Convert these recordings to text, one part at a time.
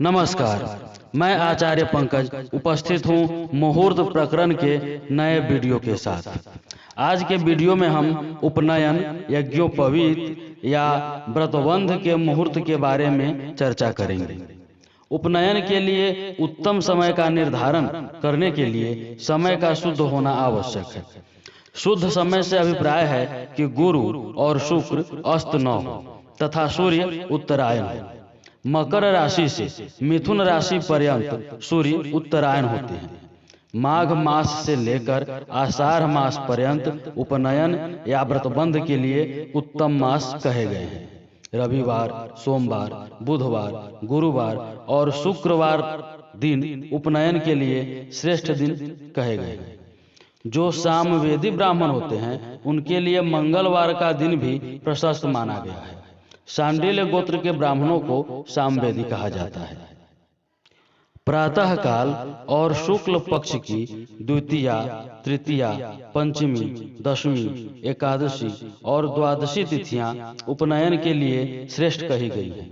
नमस्कार, मैं आचार्य पंकज उपस्थित हूँ मुहूर्त प्रकरण के नए वीडियो के साथ। आज के वीडियो में हम उपनयन, यज्ञोपवीत या व्रतबंध के मुहूर्त के बारे में चर्चा करेंगे। उपनयन के लिए उत्तम समय का निर्धारण करने के लिए समय का शुद्ध होना आवश्यक है। शुद्ध समय से अभिप्राय है कि गुरु और शुक्र अस्त न हो तथा सूर्य उत्तरायण हो। मकर राशि से मिथुन राशि पर्यंत सूर्य उत्तरायण होते हैं। माघ मास से लेकर आषाढ़ मास पर्यंत उपनयन या व्रतबंध के लिए उत्तम मास कहे गए हैं। रविवार, सोमवार, बुधवार, गुरुवार और शुक्रवार दिन उपनयन के लिए श्रेष्ठ दिन कहे गए हैं। जो सामवेदी ब्राह्मण होते हैं उनके लिए मंगलवार का दिन भी प्रशस्त माना गया है। शांडिल्य गोत्र के ब्राह्मणों को सामवेदी कहा जाता है। प्रातः काल और शुक्ल पक्ष की द्वितीया, तृतीया, पंचमी, दशमी, एकादशी और द्वादशी तिथियां उपनयन के लिए श्रेष्ठ कही गई हैं।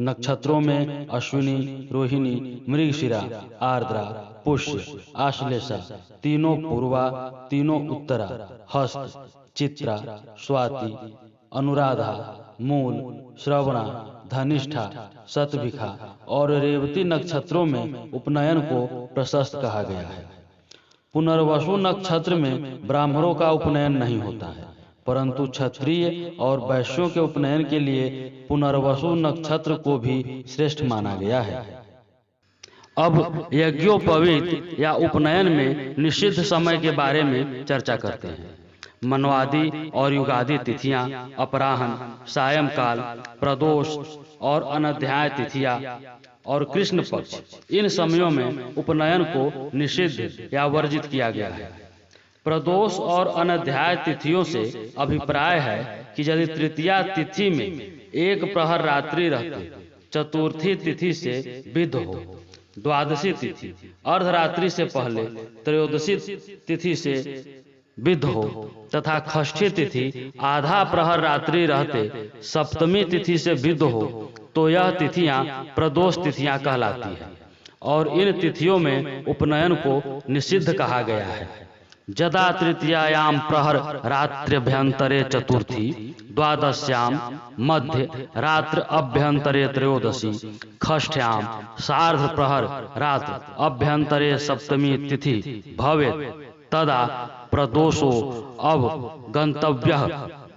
नक्षत्रों में अश्विनी, रोहिणी, मृगशिरा, आर्द्रा, पुष्य, आश्लेषा, तीनों पूर्वा, तीनों उत्तरा, हस्त, चित्रा, स्वाति, अनुराधा, मूल, श्रवणा, धनिष्ठा, शतभिखा और रेवती नक्षत्रों में उपनयन को प्रशस्त कहा गया है। पुनर्वसु नक्षत्र में ब्राह्मणों का उपनयन नहीं होता है, परंतु क्षत्रिय और वैश्यों के उपनयन के लिए पुनर्वसु नक्षत्र को भी श्रेष्ठ माना गया है। अब यज्ञोपवीत या उपनयन में निषिद्ध समय के बारे में चर्चा करते हैं। मनवादी और युगादि तिथियां, अपराह्न, सायंकाल, प्रदोष और अनध्याय तिथियां और कृष्ण पक्ष, इन समयों में उपनयन को निषिद्ध या वर्जित किया गया है। प्रदोष और अनध्याय तिथियों से अभिप्राय है कि यदि तृतीया तिथि में एक प्रहर रात्रि रहते, चतुर्थी तिथि से विद्ध हो, द्वादशी तिथि अर्धरात्रि से पहले त्रयोदशी तिथि से विद्ध हो तथा षष्ठी तिथि आधा प्रहर रात्रि रहते सप्तमी तिथि से विद्ध हो तो यह तिथियां प्रदोष तिथियां कहलाती हैं और इन तिथियों में उपनयन को निषिद्ध कहा गया है। जदा तृतीयायाम प्रहर रात्र्यभ्यंतरे चतुर्थी, द्वादश्याम मध्य रात्र अभ्यंतरे त्रयोदशी, षष्ठ्याम सार्ध प्रहर रात्र अभ्यंतरे सप्तमी तिथि भवेत् तदा प्रदोषो अब गंतव्यः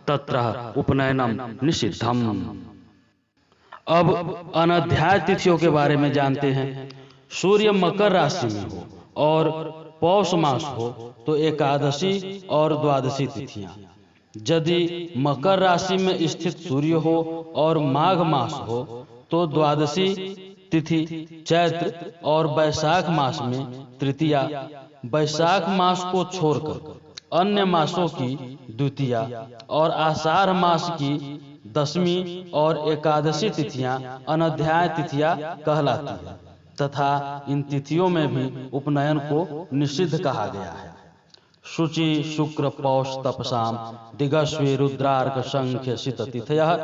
तत्र उपनयनम निषिद्धम। अब अनध्याय तिथियों के बारे में जानते हैं। सूर्य मकर राशि में हो और पौष मास हो तो एकादशी और द्वादशी तिथियां। यदि मकर राशि में स्थित सूर्य हो और माघ मास हो तो द्वादशी तिथि चैत्र और वैशाख मास में तृतीया, वैशाख मास को छोड़कर अन्य मासों की द्वितीया और आषाढ़ मास की दशमी और एकादशी तिथियां अनध्याय तिथियां कहलाती है तथा इन तिथियों में भी उपनयन को निषिद्ध कहा गया है। शुचि, शुक्र, पौष, तपसाम, दिगस्वे, रुद्रार्क, संख्य, सित तिथयः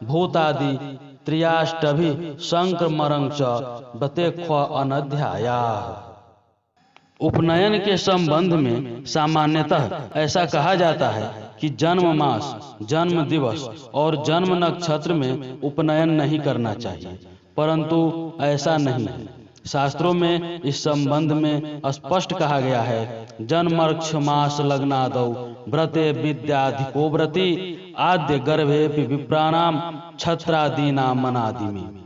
भूतादि त्रियाष्टभि संक्रमणं च बतेख्व अनध्यायाः। उपनयन के संबंध में सामान्यतः ऐसा कहा जाता है कि जन्म मास, जन्म दिवस और जन्म नक्षत्र में उपनयन नहीं करना चाहिए, परंतु ऐसा नहीं है। शास्त्रों में इस संबंध में स्पष्ट कहा गया है, जन्मर्क्ष मास लग्नादौ व्रते विद्याधिको व्रती आद्य गर्भेपि विप्राणाम छत्रादीनाम मनादि में।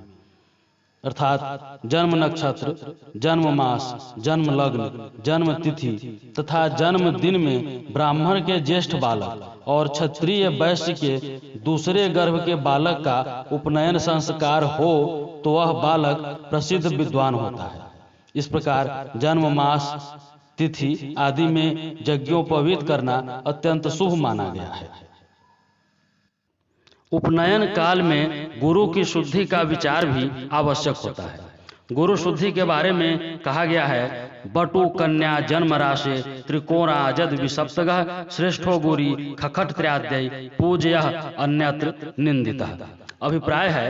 अर्थात जन्म नक्षत्र, जन्म मास, जन्म लग्न, जन्म तिथि तथा जन्म दिन में ब्राह्मण के ज्येष्ठ बालक और क्षत्रिय वैश्य के दूसरे गर्भ के बालक का उपनयन संस्कार हो तो वह बालक प्रसिद्ध विद्वान होता है। इस प्रकार जन्म मास, तिथि आदि में यज्ञोपवीत करना अत्यंत शुभ माना गया है। उपनयन काल में गुरु की शुद्धि का विचार भी आवश्यक होता है। गुरु शुद्धि के बारे में कहा गया है, बटु कन्या जन्म राशि त्रिकोणा जद विसप्तगः श्रेष्ठो गुरी खखट त्रयाद्यय पूजयः अन्यत्र निंदितः। अभिप्राय है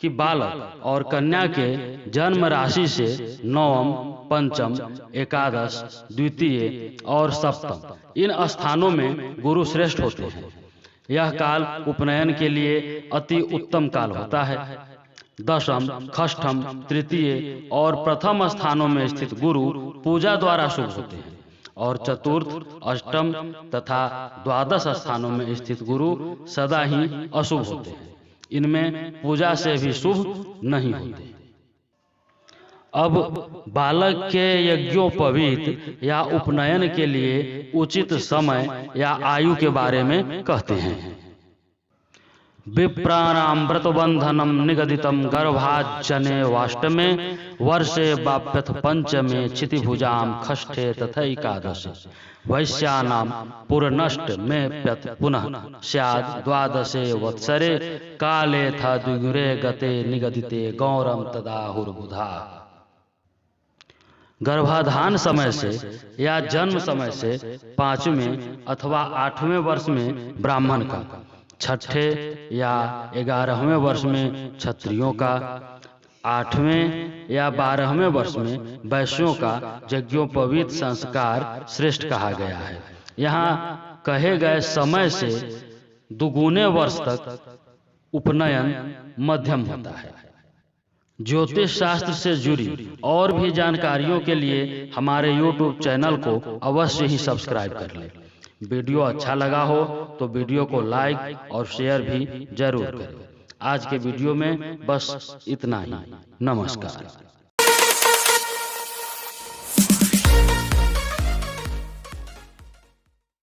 कि बालक और कन्या के जन्म राशि से नवम, पंचम, एकादश, द्वितीय और सप्तम इन स्थानों में गुरु श्रेष्ठ होते हैं। यह काल उपनयन के लिए अति उत्तम काल होता है। दशम, षष्ठम, तृतीय और प्रथम स्थानों में स्थित गुरु पूजा द्वारा शुभ होते हैं और चतुर्थ, अष्टम तथा द्वादश स्थानों में स्थित गुरु सदा ही अशुभ होते हैं। इनमें पूजा से भी शुभ नहीं होते। अब बालक के यज्ञोपवीत या उपनयन के लिए उचित समय या आयु के बारे में कहते हैं। विप्राणाम व्रतबंधनम निगदितम गर्भाजने वाष्टमे वर्षे वाप्यथ पंचमे क्षितिभुजाम षष्ठे तथा एकादशे वैश्यानाम पुरनष्ट में प्यथ पुनः स्याद द्वादशे वत्सरे काले था द्विगुरे गते निगदिते गौरम तदाहुर्बुधा। गर्भाधान समय से या जन्म समय से 5वें अथवा 8वें वर्ष में ब्राह्मण का, 6ठे या 11वें वर्ष में क्षत्रियों का, 8वें या 12वें वर्ष में वैश्यों का यज्ञोपवीत संस्कार श्रेष्ठ कहा गया है। यहाँ कहे गए समय से दुगुने वर्ष तक उपनयन मध्यम होता है। ज्योतिष शास्त्र से जुड़ी और भी जानकारियों के लिए हमारे YouTube चैनल को अवश्य ही सब्सक्राइब कर लें। वीडियो अच्छा लगा हो तो वीडियो को लाइक और शेयर भी जरूर करें। आज के वीडियो में बस इतना ही। नमस्कार।